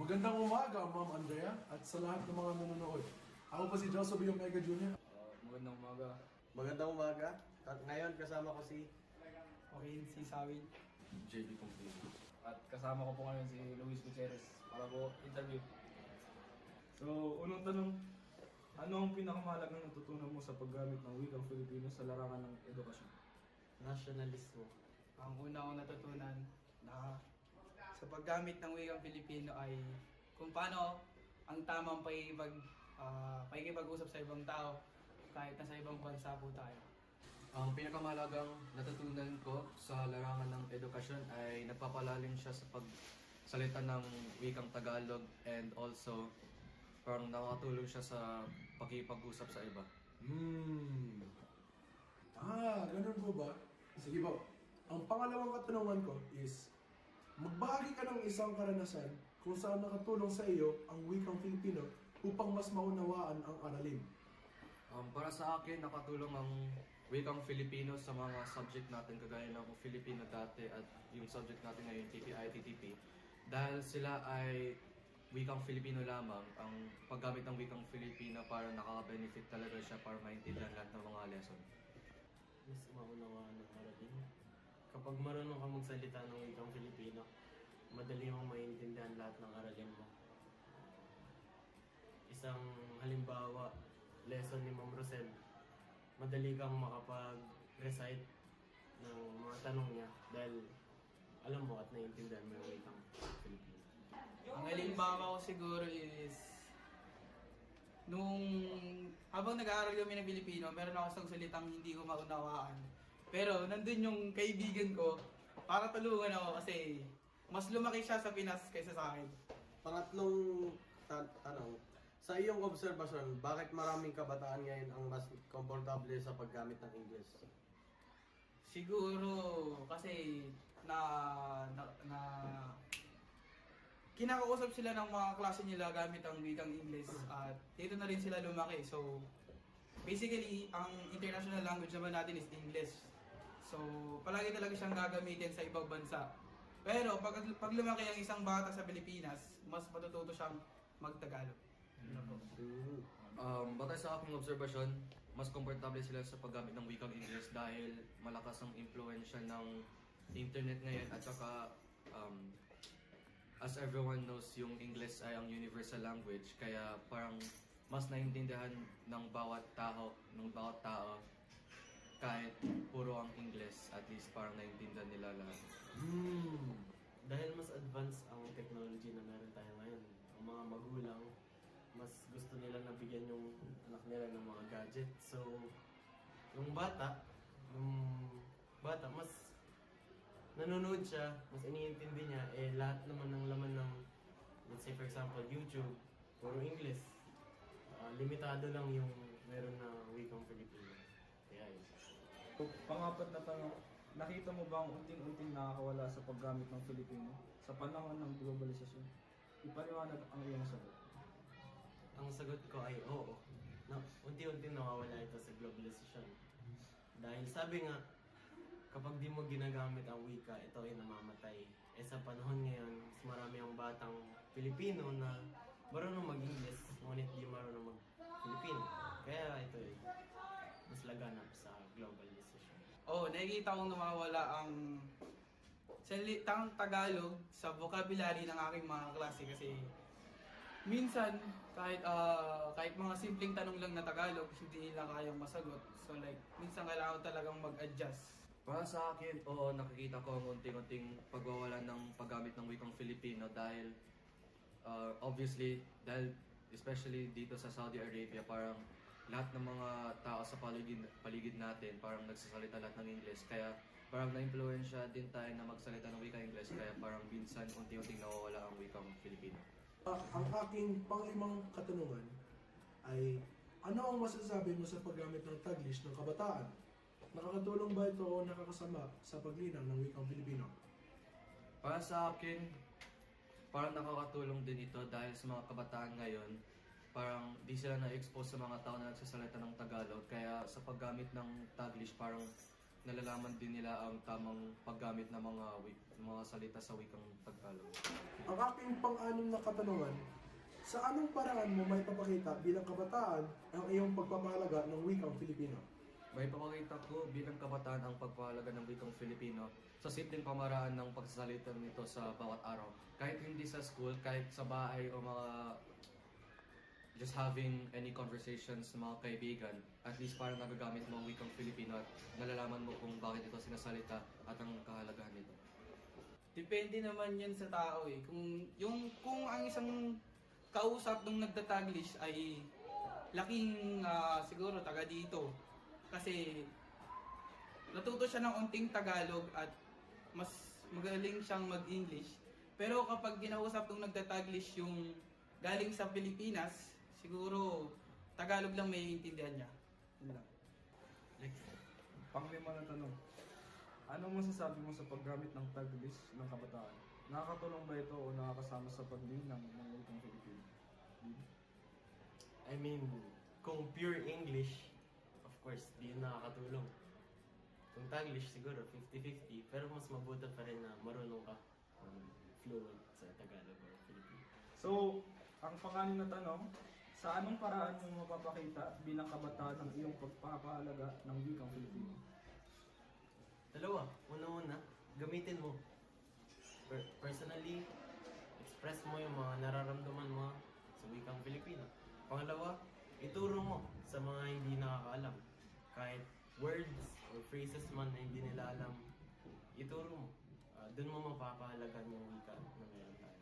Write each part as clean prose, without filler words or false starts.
Magandang umaga, Ma'am Andrea, at sa lahat ng mga nanonood. Ako po si Joseph Omega Jr. Magandang umaga. Magandang umaga. At ngayon kasama ko si Okay, si Sawin. JB Complete. At kasama ko po ngayon si Luis Gutierrez para po interview. So, unang tanong, ano ang pinakamahalagang natutunan mo sa paggamit ng wikang Filipino sa larangan ng edukasyon? nationalismo. Ang una kong natutunan na sa paggamit ng wikang Filipino ay kung paano ang tamang pakikipag-usap sa ibang tao kahit nasa ibang bansa po tayo. Ang pinakamahalagang natutunan ko sa larangan ng edukasyon ay nagpapalalim siya sa pagsalita ng wikang Tagalog and also parang nakakatulong siya sa pakikipag-usap sa iba. Ganun po ba? Sige po. Ang pangalawang katanungan ko is, magbahagi ka ng isang karanasan kung saan nakatulong sa iyo ang wikang Filipino upang mas maunawaan ang aralin. Para sa akin, nakatulong ang wikang Filipino sa mga subject natin kagaya ng Filipino dati at yung subject natin ngayon, TPI, TTP. Dahil sila ay wikang Filipino lamang, ang paggamit ng wikang Filipino para nakaka-benefit talaga siya para maintindihan lahat ng mga lesson. Mas maunawaan ng aralin. Kapag marunong ka magsalita ng wikang Filipino, madali mong maintindihan lahat ng aralin mo. Isang halimbawa, lesson ni Ma'am Rosel, madali kang makapag-recite ng mga tanong niya dahil alam mo at naiintindihan mo yung wikang Filipino. Ang halimbawa ko siguro is nung habang nag-aaral kami ng Pilipino, meron ako sa salitang hindi ko maunawaan. Pero nandun yung kaibigan ko para tulungan ako kasi mas lumaki siya sa Pinas kaysa sa akin. Pangatlong tanong, sa iyong obserbasyon, bakit maraming kabataan ngayon ang mas komportable sa paggamit ng English? Siguro kasi kinakausap sila ng mga klase nila gamit ang wikang English at dito na rin sila lumaki. So basically, ang international language naman natin is English. So palagi talaga siyang gagamitin sa ibang bansa. Pero pag lumaki ang isang bata sa Pilipinas, mas matututo siyang magtagalog. Batay sa aking obserbasyon, mas komportable sila sa paggamit ng wikang English dahil malakas ang impluensya ng internet ngayon at saka as everyone knows, yung English ay ang universal language kaya parang mas naintindihan ng bawat tao kahit puro ang English, at least parang naintindihan nila lahat. Dahil mas advanced ang technology na meron tayo ngayon, ang mga magulang, mas gusto nila nabigyan yung anak nila ng mga gadget. So, yung bata, mas nanonood siya, mas iniintindi niya, lahat naman ng laman ng, let's say for example, YouTube, puro English. Limitado lang yung meron na wikang Filipino. Kaya yun. Pangapat na tanong, nakita mo ba ang unting-unting nakakawala sa paggamit ng Filipino sa panahon ng globalisasyon? Ipaliwanag ang iyong sagot. Ang sagot ko ay oo. Unti-unti nawawala ito sa globalization. Dahil sabi nga, kapag di mo ginagamit ang wika, ito ay namamatay. Sa panahon ngayon, mas marami ang batang Pilipino na marunong mag-English, ngunit di marunong mag-Filipino. Kaya ito ay mas laganap sa globalization. Nakikita kong nawawala ang salitang Tagalog sa vocabulary ng aking mga klase kasi minsan kahit mga simpleng tanong lang na Tagalog hindi nila kayang masagot. So like minsan kailangan talagang mag-adjust. Para sa akin, oo, nakikita ko ang unting-unting pagwawala ng paggamit ng wikang Filipino dahil obviously, dahil especially dito sa Saudi Arabia, parang lahat ng mga tao sa paligid natin parang nagsasalita lahat ng English, kaya parang na-influensya din tayo na magsalita ng wikang English, kaya parang minsan unti-unting nawawala ang wikang Filipino. Ang aking panglimang katanungan ay, ano ang masasabi mo sa paggamit ng Taglish ng kabataan? Nakakatulong ba ito o nakakasama sa paglinang ng wikang Filipino? Para sa akin, parang nakakatulong din ito dahil sa mga kabataan ngayon, parang di sila na-expose sa mga tao na nagsasalita ng Tagalog, kaya sa paggamit ng Taglish parang nalalaman din nila ang tamang paggamit ng mga salita sa wikang Tagalog. Ang aking pang-anim na katanungan, sa anong paraan mo may papakita bilang kabataan ang iyong pagpapahalaga ng wikang Filipino? May papakita ko bilang kabataan ang pagpahalaga ng wikang Filipino sa simpleng pamaraan ng pagsasalita nito sa bawat araw. Kahit hindi sa school, kahit sa bahay o just having any conversations sa mga kaibigan, at least parang nagagamit mo ang wikang Filipino at nalalaman mo kung bakit ito sinasalita at ang kahalagahan nito. Depende naman yan sa tao eh. Kung ang isang kausap nung nagtataglish ay laking siguro taga dito. Kasi natuto siya ng unting Tagalog at mas magaling siyang mag-English. Pero kapag kinausap nung nagtataglish yung galing sa Pilipinas, siguro Tagalog lang may intindihan niya. Yun lang. Panglima na tanong. Anong masasabi mo sa paggamit ng Taglish ng kabataan? Nakakatulong ba ito o nakakasama sa paglinang ng wikang Filipino? I mean, kung pure English, of course, di yun nakakatulong. Kung Taglish, siguro 50-50, pero mas mabuti pa rin na marunong ka fluent sa Tagalog or Filipino. So, ang panganim na tanong, sa anong paraan mo mapapakita bilang kabataan ang iyong pagpapahalaga ng wikang Filipino? Dalawa, una-una, gamitin mo. Personally, express mo yung mga nararamdaman mo sa wikang Filipino. Pangalawa, ituro mo sa mga hindi nakakaalam. Kahit words or phrases man na hindi nila alam, ituro mo. Doon mo mapapahalagan yung wika na meron tayo.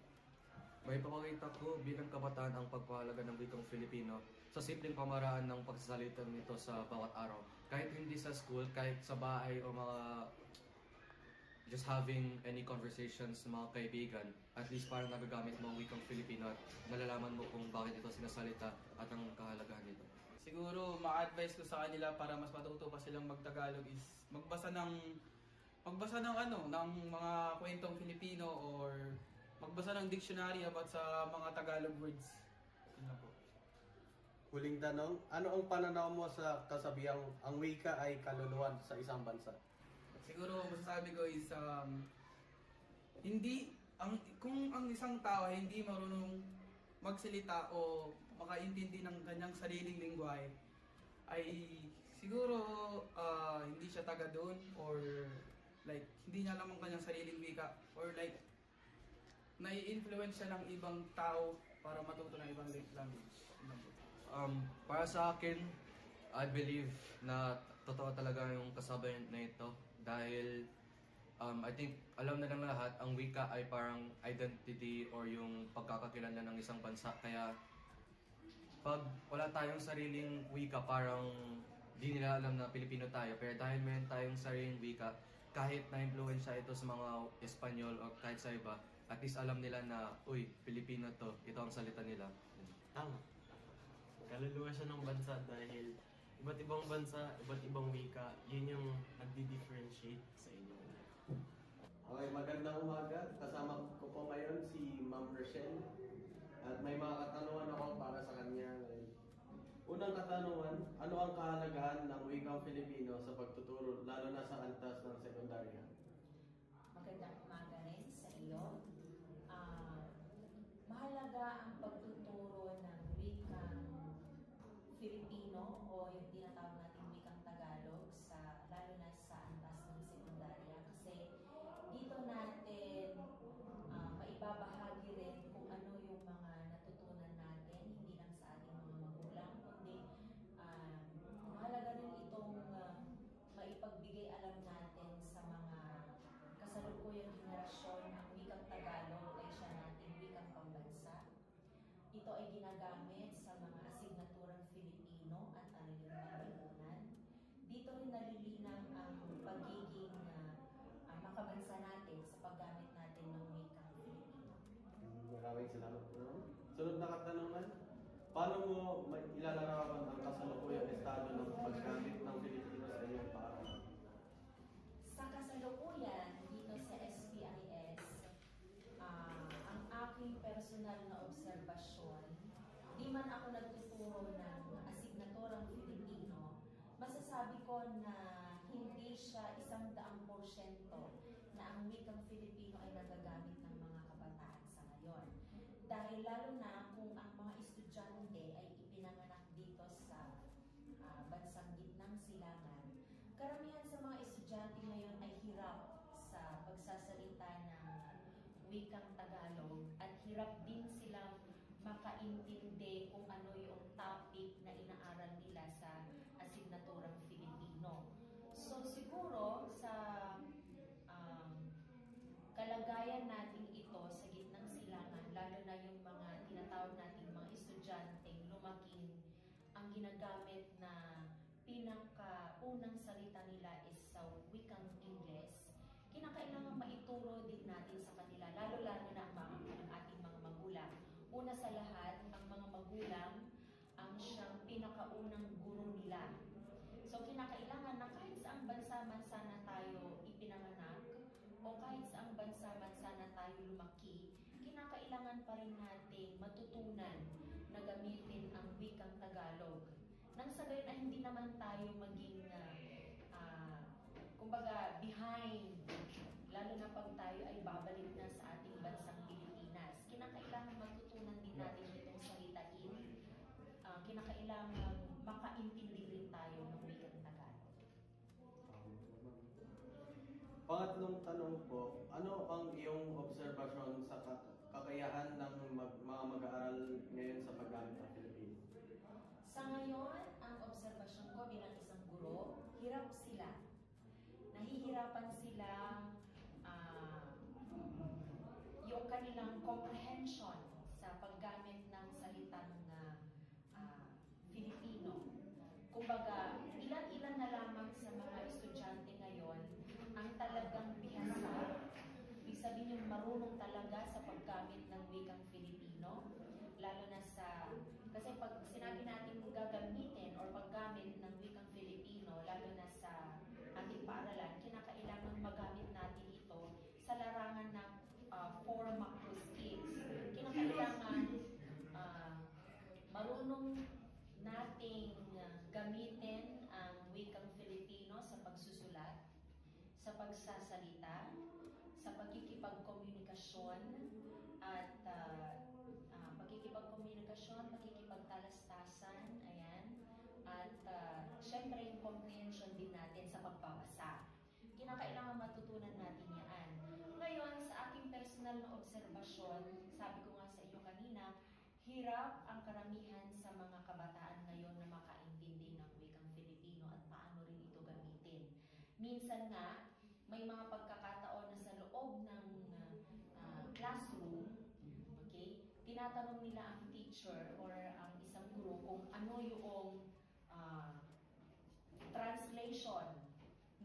May papakita ko bilang kabataan ang pagpahalaga ng wikang Filipino sa simpleng pamaraan ng pagsasalita nito sa bawat araw. Kahit hindi sa school, kahit sa bahay o just having any conversations sa mga kaibigan, at least parang nagagamit mo ang wikang Filipino at nalalaman mo kung bakit ito sinasalita at ang kahalagahan nito. Siguro ma-advise ko sa kanila para mas matuto pa silang mag-Tagalog is magbasa ng ng mga kwentong Filipino or magbasa ng dictionary about sa mga Tagalog words. Yun lang po. Huling tanong, ano ang pananaw mo sa kasabihang ang wika ay kaluluwan sa isang bansa? Siguro masasabi ko is kung ang isang tao ay hindi marunong magsalita o makaintindi ng kanyang sariling lingwahe, ay siguro hindi siya taga doon or like hindi niya alam ang kanyang sariling wika or like nai-influence siya ng ibang tao para matuto ng ibang language. Yun lang po. Para sa akin, I believe na totoo talaga yung kasabay na ito dahil I think alam na ng lahat ang wika ay parang identity or yung pagkakakilanlan ng isang bansa. Kaya pag wala tayong sariling wika, parang di nila alam na Pilipino tayo. Pero dahil meron tayong sariling wika, kahit na-influensya ito sa mga Espanyol o kahit sa iba, at least alam nila na, uy, Pilipino to, ito ang salita nila. Tama. Kaluluwa siya ng bansa dahil iba't ibang bansa, iba't ibang wika, yun yung nagdi-differentiate sa inyo. Okay, magandang umaga. Kasama ko po ngayon si Ma'am Rochelle. At may mga katanungan ako para sa kanya ngayon. Unang katanungan, ano ang kahalagahan ng wikang Filipino sa pagtuturo, lalo na sa antas ng sekundarya? Magandang umaga rin sa iyo. Mahalaga ang pagtuturo ng wikang Filipino o yung tinatawag nating wikang Tagalog lalo na sa antas ng sekundarya kasi dito natin maibabahagi rin kung ano yung mga natutunan natin hindi lang sa ating mga magulang kundi mahalaga rin itong maipagbigay alam natin sa mga kasalukuyang henerasyon ang wikang Tagalog ay siya nating wikang pambansa. Ito ay ginagamit sa mga asignaturang Filipino at ariling panlipunan. Dito rin nalilinang ang pagiging makabansa natin sa paggamit natin ng wikang Filipino. Maraming salamat po. Sunod na katanungan, paano mo ilalarawan ang kasalukuyang estado ng paggamit ng Filipino sa iyong paaralan? Sa kasalukuyan dito sa SPIS, ang aking personal na obserbasyon, di man ako nagtuturo ng asignaturang Filipino, masasabi ko na hindi siya 100% na ang wikang Filipino ay nagagamit ng mga kabataan sa ngayon. Dahil lalo na kung ang mga estudyante ay ipinanganak dito sa bansang gitnang silangan, karamihan sa mga estudyante ngayon ay hirap sa pagsasalita ng wikang Tagalog at hirap din silang makaintindi kung ano yung topic na inaaral nila sa asignaturang Filipino. So siguro sa kalagayan natin ito sa gitnang silangan, lalo na yung mga tinatawag nating mga estudyante lumaking ang ginagamit na pinakaunang salita nila is sa wikang Ingles, kinakailangan maituro din natin sa kanila, lalo-lalo na ang ating mga magulang. Una sa lahat, ang mga magulang ang siyang pinakaunang guro nila. So kinakailangan na kahit saang bansa man sana tayo ipinanganak o kahit saang bansa man sana tayo lumaki, kinakailangan pa rin natin matutunan na gamitin ang wikang Tagalog. Nang sa gayon ay hindi naman tayo maging kumbaga behind, lalo na pag tayo ay babalik na sa ating bansang Pilipinas. Kinakailangan matutunan din natin itong salitain. Kinakailangan makaintindi rin tayo ng wikang Tagalog. Pangatlong tanong po, ano ang iyong obserbasyon sa kakayahan ng mga mag-aaral ngayon sa paggamit ng Filipino? Sa ngayon, ang obserbasyon ko bilang isang guro, hirap sila. Nahihirapan silang yung kanilang comprehension sa paggamit ng salitang Filipino. Kumbaga, ilan-ilan na lamang sa mga estudyante ngayon ang talagang bihasa. Ibig sabihin yung marunong talaga sa paggamit ng wikang Filipino, lalo na sa, kasi pag sinabi natin gagamitin or paggamit ng wikang Filipino, lalo na sa ating paaralan, kinakailangan magamit natin ito sa larangan ng 4 macro skills. Kinakailangan marunong nating gamitin ang wikang Filipino sa pagsusulat, sa pagsasalita, sa pagkikipagkomunikasyon at pakikipagtalastasan, ayan, at syempre yung comprehension din natin sa pagbabasa. Kinakailangan matutunan natin yan. Ngayon, sa aking personal na obserbasyon, sabi ko nga sa inyo kanina, hirap ang karamihan sa mga kabataan ngayon na makaintindi ng wikang Filipino at paano rin ito gamitin. Minsan nga, may mga pagkakataon na sa loob ng classroom, okay, tinatanong nila ang teacher or ang isang guro kung ano yung translation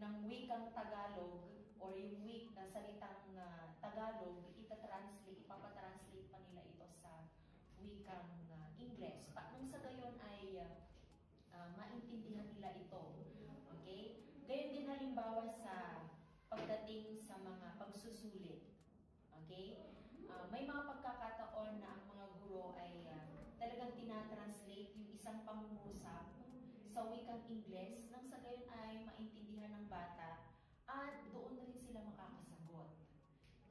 ng wikang Tagalog or yung salitang Tagalog, ipapatranslate pa nila ito sa wikang Ingles. Nang sa gayon ay maintindihan nila ito. Okay? Gayon din halimbawa sa pagdating sa mga pagsusulit. Okay? May mga pagkakataon na ang mga guro ay talagang tinatranslate yung isang pangungusap sa wikang Ingles, nang sa gayon ay maintindihan ng bata at doon na rin sila makakasagot.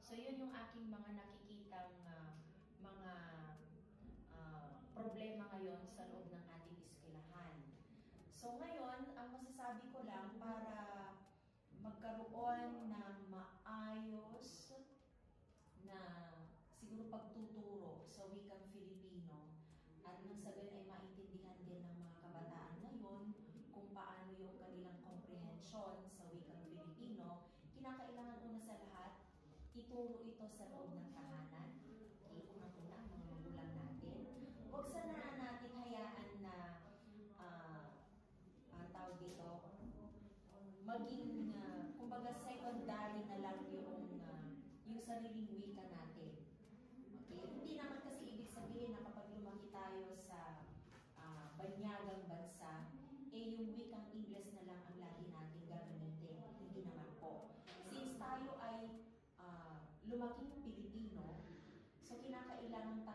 So yun yung aking mga nakikitang mga problema ngayon sa loob ng ating eskwelahan. So ngayon, ang masasabi ko lang para magkaroon ng maayos na siguro pagtuturo sa wikang Filipino at nang sa gayon ay maintindihan din ng mga kabataan ngayon kung paano yung kanilang comprehension sa wikang Filipino, kinakailangan una sa lahat, ituro ito sa loob ng tahanan. Okay, unang-una ang mga magulang natin. Huwag sana natin hayaan na tawag dito, maging, kumbaga secondary na lang yung sariling wika natin. Okay? Hindi naman kasi ibig sabihin na kapag lumaki tayo sa banyagang bansa, yung wikang Ingles na lang ang lagi natin gagamitin. Hindi naman po. Since tayo ay lumaking Pilipino, so kinakailangan tayo